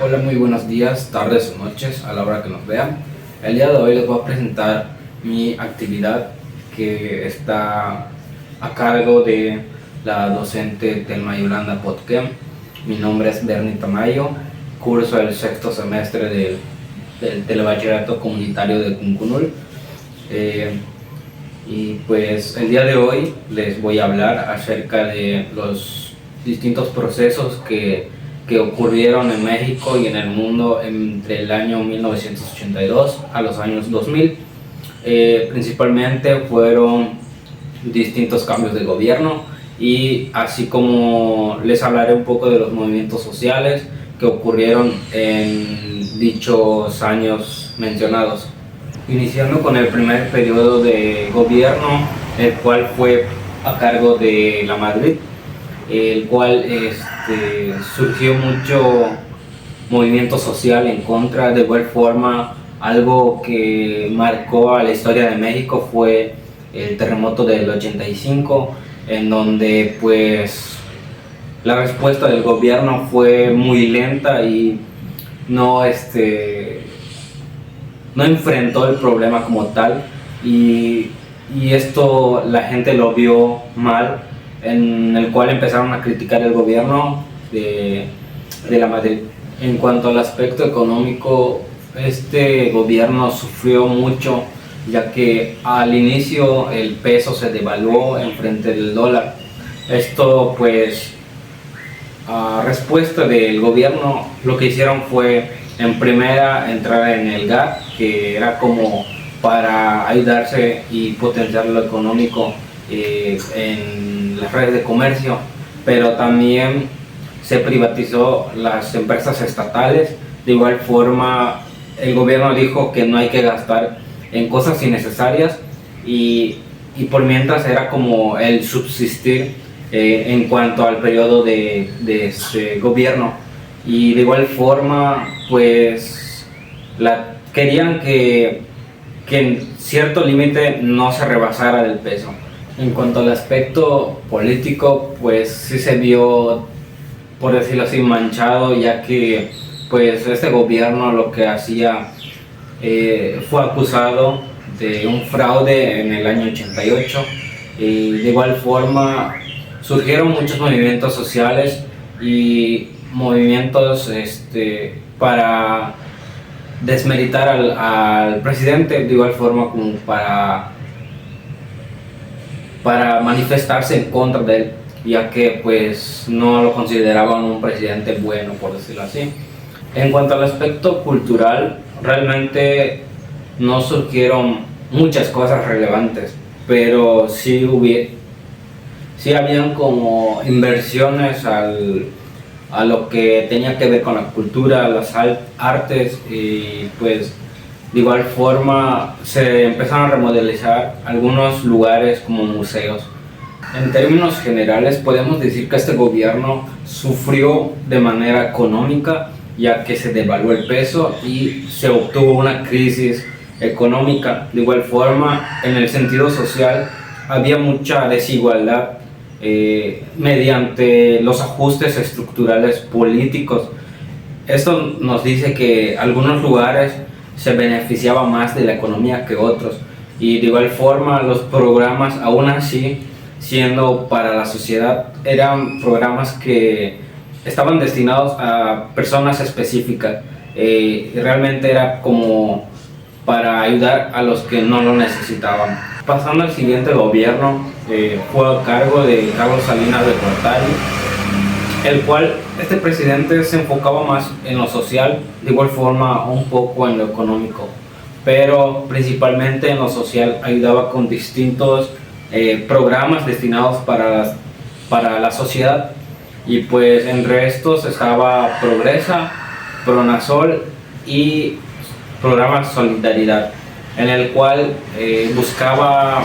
Hola, muy buenos días, tardes o noches a la hora que nos vean. El día de hoy les voy a presentar mi actividad que está a cargo de la docente Telma Yolanda Potkem. Mi nombre es Bernie Tamayo, curso el sexto semestre del Telebachillerato Comunitario de Cuncunul. Y pues el día de hoy les voy a hablar acerca de los distintos procesos que ocurrieron en México y en el mundo entre el año 1982 a los años 2000. Principalmente fueron distintos cambios de gobierno, y así como les hablaré un poco de los movimientos sociales que ocurrieron en dichos años mencionados. Iniciando con el primer periodo de gobierno, el cual fue a cargo de la Madrid, el cual surgió mucho movimiento social en contra. De igual forma, algo que marcó a la historia de México fue el terremoto del 85, en donde pues la respuesta del gobierno fue muy lenta y no enfrentó el problema como tal, y esto la gente lo vio mal, en el cual empezaron a criticar el gobierno de la Madrid. En cuanto al aspecto económico, este gobierno sufrió mucho, ya que al inicio el peso se devaluó en frente del dólar. Esto pues, a respuesta del gobierno, lo que hicieron fue en primera entrar en el GATT, que era como para ayudarse y potenciar lo económico en las redes de comercio, pero también se privatizó las empresas estatales. De igual forma, el gobierno dijo que no hay que gastar en cosas innecesarias, y por mientras era como el subsistir en cuanto al periodo de este gobierno. Y de igual forma pues querían que en cierto límite no se rebasara del peso. En cuanto al aspecto político, pues sí se vio, por decirlo así, manchado, ya que pues este gobierno lo que hacía fue acusado de un fraude en el año 88, y de igual forma surgieron muchos movimientos sociales y movimientos para desmeritar al presidente, de igual forma como para manifestarse en contra de él, ya que pues no lo consideraban un presidente bueno, por decirlo así. En cuanto al aspecto cultural, realmente no surgieron muchas cosas relevantes, pero sí habían como inversiones a lo que tenía que ver con la cultura, las artes, y pues de igual forma se empezaron a remodelizar algunos lugares como museos. En términos generales podemos decir que este gobierno sufrió de manera económica, ya que se devaluó el peso y se obtuvo una crisis económica. De igual forma, en el sentido social había mucha desigualdad mediante los ajustes estructurales políticos. Esto nos dice que algunos lugares se beneficiaban más de la economía que otros, y de igual forma los programas, aún así siendo para la sociedad, eran programas que estaban destinados a personas específicas, y realmente era como para ayudar a los que no lo necesitaban. Pasando al siguiente gobierno, fue a cargo de Carlos Salinas de Gortari, el cual este presidente se enfocaba más en lo social, de igual forma un poco en lo económico, pero principalmente en lo social ayudaba con distintos programas destinados para la sociedad, y pues entre estos estaba Progresa, Pronasol y Programa Solidaridad, en el cual buscaba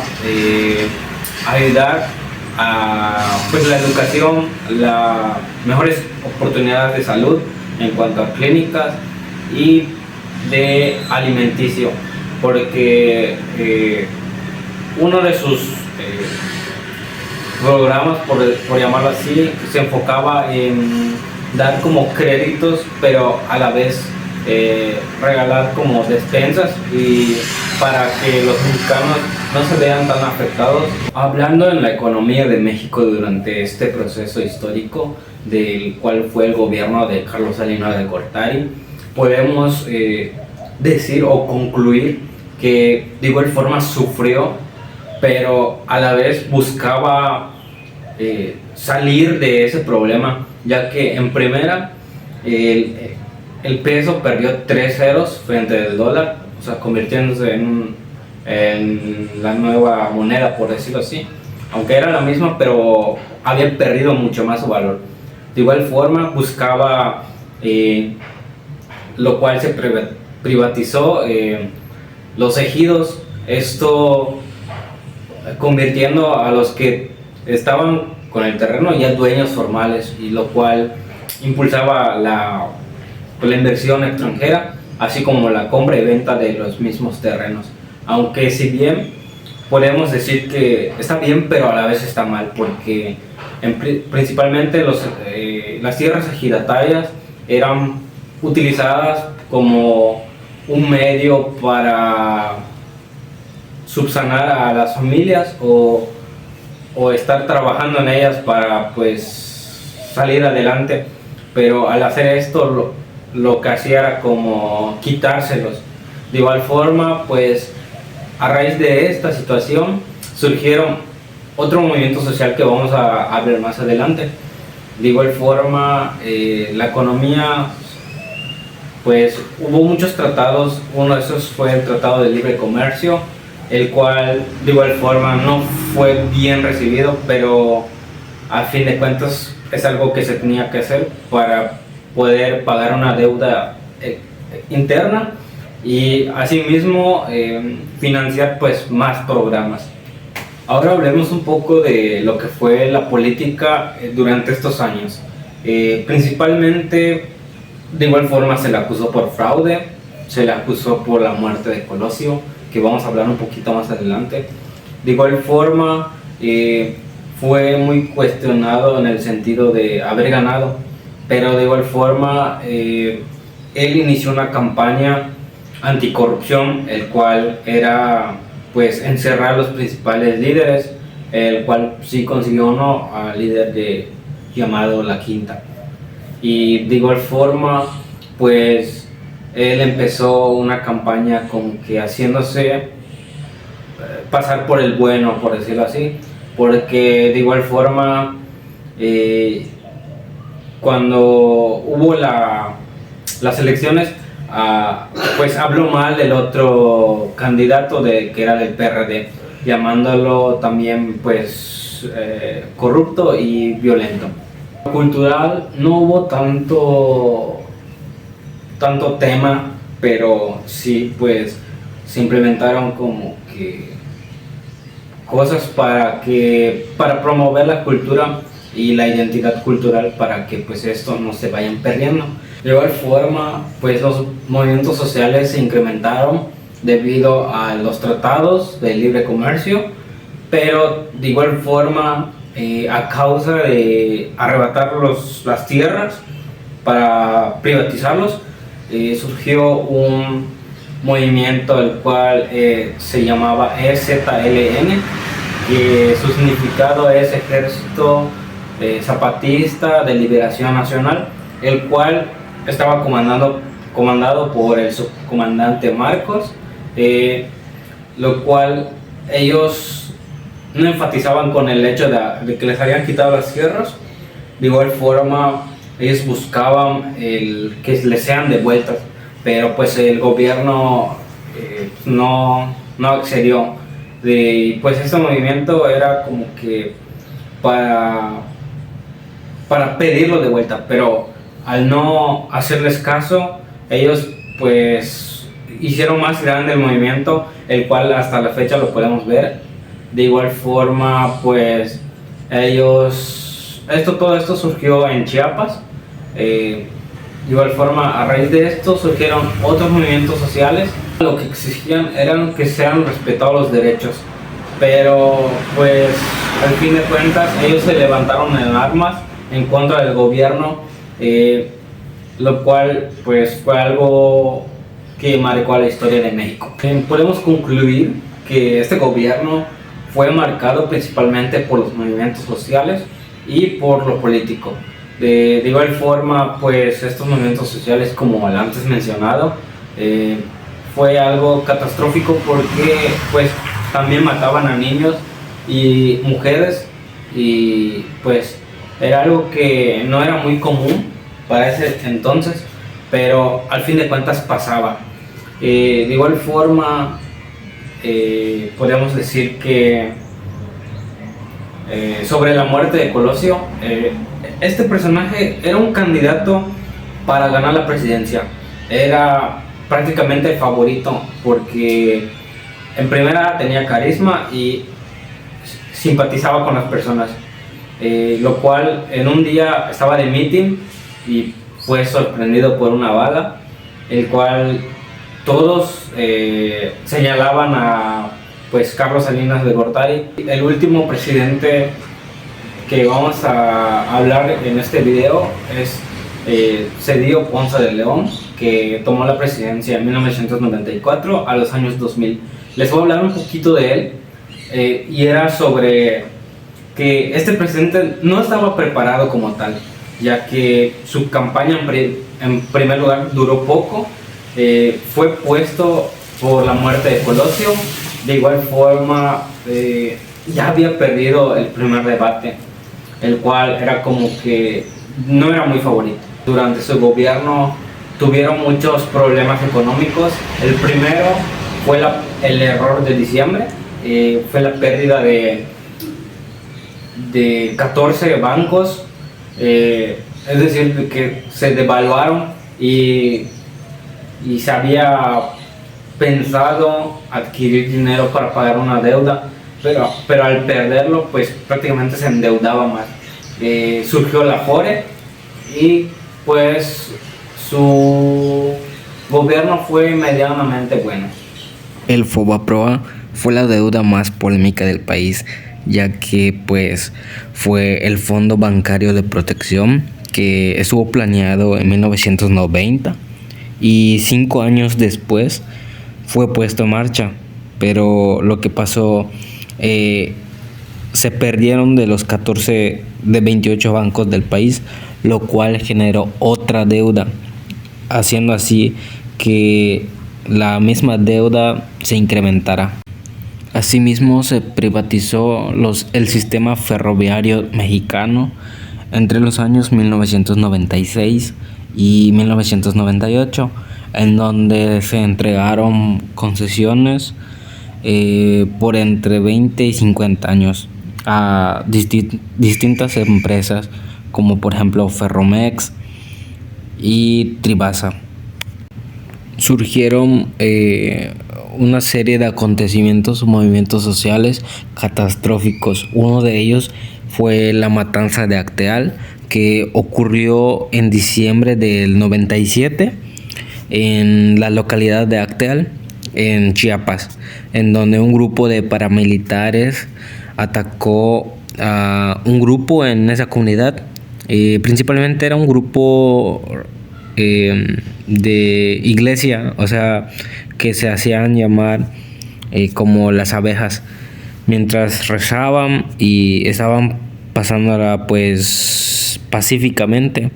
ayudar a pues, la educación, las mejores oportunidades de salud en cuanto a clínicas y de alimenticio, porque uno de sus programas, por llamarlo así, se enfocaba en dar como créditos, pero a la vez regalar como despensas y para que los mexicanos no se vean tan afectados. Hablando en la economía de México durante este proceso histórico del cual fue el gobierno de Carlos Salinas de Gortari, podemos decir o concluir que de igual forma sufrió, pero a la vez buscaba salir de ese problema, ya que en primera el peso perdió 3 ceros frente al dólar, o sea, convirtiéndose en la nueva moneda, por decirlo así, aunque era la misma, pero había perdido mucho más su valor. De igual forma buscaba, lo cual se privatizó, los ejidos, esto convirtiendo a los que estaban con el terreno ya dueños formales, y lo cual impulsaba la inversión extranjera, así como la compra y venta de los mismos terrenos. Aunque si bien podemos decir que está bien, pero a la vez está mal, porque principalmente las tierras ejidatarias eran utilizadas como un medio para subsanar a las familias o estar trabajando en ellas para pues salir adelante, pero al hacer esto lo que hacía era como quitárselos. De igual forma, pues a raíz de esta situación surgieron otro movimiento social que vamos a ver más adelante. De igual forma, la economía, pues hubo muchos tratados. Uno de esos fue el Tratado de Libre Comercio, el cual de igual forma no fue bien recibido, pero a fin de cuentas es algo que se tenía que hacer para poder pagar una deuda interna y asimismo financiar pues más programas. Ahora hablemos un poco de lo que fue la política durante estos años. Principalmente, de igual forma, se le acusó por fraude, se le acusó por la muerte de Colosio, que vamos a hablar un poquito más adelante. De igual forma, fue muy cuestionado en el sentido de haber ganado, pero de igual forma él inició una campaña anticorrupción, el cual era pues encerrar a los principales líderes, el cual sí consiguió uno al líder llamado La Quinta. Y de igual forma pues él empezó una campaña como que haciéndose pasar por el bueno, por decirlo así, porque de igual forma cuando hubo las elecciones, pues habló mal del otro candidato que era del PRD, llamándolo también pues corrupto y violento. Cultural no hubo tanto tema, pero sí pues se implementaron como que cosas para promover la cultura y la identidad cultural, para que pues esto no se vayan perdiendo. De igual forma, pues los movimientos sociales se incrementaron debido a los tratados de libre comercio, pero de igual forma a causa de arrebatar las tierras para privatizarlos, surgió un movimiento el cual se llamaba EZLN, que su significado es Ejército Zapatista de Liberación Nacional, el cual estaba comandado por el subcomandante Marcos, lo cual ellos no enfatizaban con el hecho de que les habían quitado las tierras. De igual forma ellos buscaban que les sean devueltas, pero pues el gobierno no accedió. Pues este movimiento era como que para pedirlo de vuelta, pero al no hacerles caso, ellos pues hicieron más grande el movimiento, el cual hasta la fecha lo podemos ver. De igual forma, pues todo esto surgió en Chiapas. De igual forma, a raíz de esto surgieron otros movimientos sociales. Lo que exigían eran que sean respetados los derechos, pero pues al fin de cuentas ellos se levantaron en armas en contra del gobierno eh, lo cual pues fue algo que marcó a la historia de México. Podemos concluir que este gobierno fue marcado principalmente por los movimientos sociales y por lo político. De igual forma, pues estos movimientos sociales, como el antes mencionado, fue algo catastrófico porque pues también mataban a niños y mujeres, y pues era algo que no era muy común para ese entonces, pero al fin de cuentas pasaba. De igual forma, podemos decir que sobre la muerte de Colosio, este personaje era un candidato para ganar la presidencia. Era prácticamente el favorito porque en primera tenía carisma y simpatizaba con las personas, lo cual en un día estaba de meeting y fue sorprendido por una bala, el cual todos señalaban a pues Carlos Salinas de Gortari. El último presidente que vamos a hablar en este video es Cedillo Ponce de León, que tomó la presidencia en 1994 a los años 2000. Les voy a hablar un poquito de él, y era sobre que este presidente no estaba preparado como tal, ya que su campaña en primer lugar duró poco. Fue puesto por la muerte de Colosio. De igual forma, ya había perdido el primer debate, el cual era como que no era muy favorito. Durante su gobierno tuvieron muchos problemas económicos. El primero fue el error de diciembre, fue la pérdida de 14 bancos, es decir, que se devaluaron y se había pensado adquirir dinero para pagar una deuda, pero al perderlo pues prácticamente se endeudaba más. Surgió la Afore y pues su gobierno fue medianamente bueno. El Fobaproa fue la deuda más polémica del país, ya que pues fue el Fondo Bancario de Protección que estuvo planeado en 1990 y 5 años después fue puesto en marcha, pero lo que pasó, se perdieron de los 14 de 28 bancos del país, lo cual generó otra deuda, haciendo así que la misma deuda se incrementara. Asimismo, se privatizó el sistema ferroviario mexicano entre los años 1996 y 1998, en donde se entregaron concesiones por entre 20 y 50 años a distintas empresas, como por ejemplo Ferromex y Tribasa. Surgieron una serie de acontecimientos o movimientos sociales catastróficos. Uno de ellos fue la matanza de Acteal, que ocurrió en diciembre del 97 en la localidad de Acteal, en Chiapas, en donde un grupo de paramilitares atacó a un grupo en esa comunidad. Principalmente era un grupo de iglesia, o sea, que se hacían llamar como las abejas. Mientras rezaban y estaban pasándola pues pacíficamente,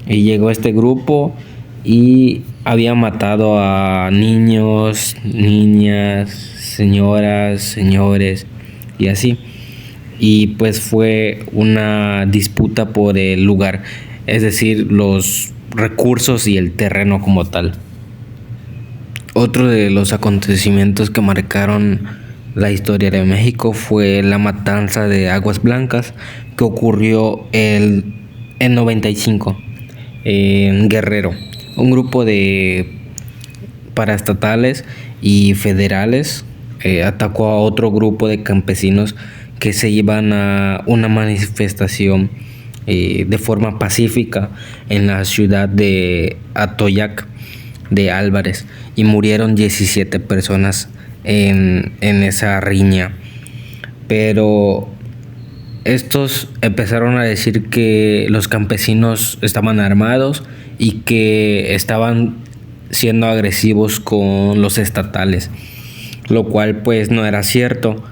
y llegó este grupo y había matado a niños, niñas, señoras, señores y así. Y pues fue una disputa por el lugar, es decir, los recursos y el terreno como tal. Otro de los acontecimientos que marcaron la historia de México fue la matanza de Aguas Blancas, que ocurrió en 95 en Guerrero. Un grupo de paraestatales y federales atacó a otro grupo de campesinos que se iban a una manifestación de forma pacífica en la ciudad de Atoyac de Álvarez, y murieron 17 personas en esa riña. Pero estos empezaron a decir que los campesinos estaban armados y que estaban siendo agresivos con los estatales, lo cual pues no era cierto.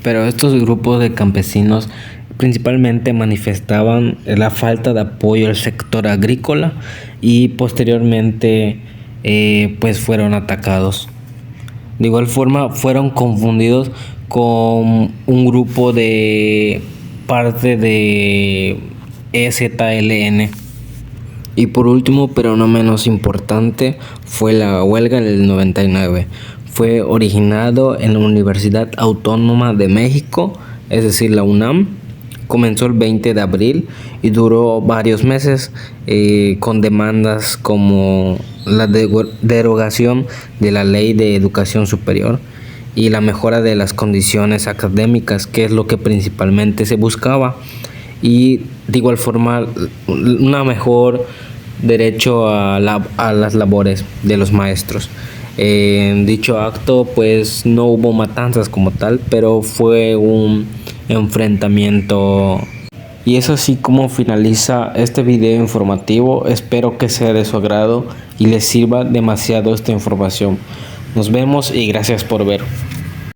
Pero estos grupos de campesinos principalmente manifestaban la falta de apoyo al sector agrícola y posteriormente pues fueron atacados. De igual forma fueron confundidos con un grupo de parte de EZLN. Y por último, pero no menos importante, fue la huelga del 99. Fue originado en la Universidad Autónoma de México, es decir, la UNAM. Comenzó el 20 de abril y duró varios meses con demandas como la derogación de la Ley de Educación Superior y la mejora de las condiciones académicas, que es lo que principalmente se buscaba, y de igual forma una mejor derecho a las labores de los maestros. En dicho acto pues no hubo matanzas como tal, pero fue un enfrentamiento. Y es así como finaliza este video informativo. Espero que sea de su agrado y les sirva demasiado esta información. Nos vemos y gracias por ver.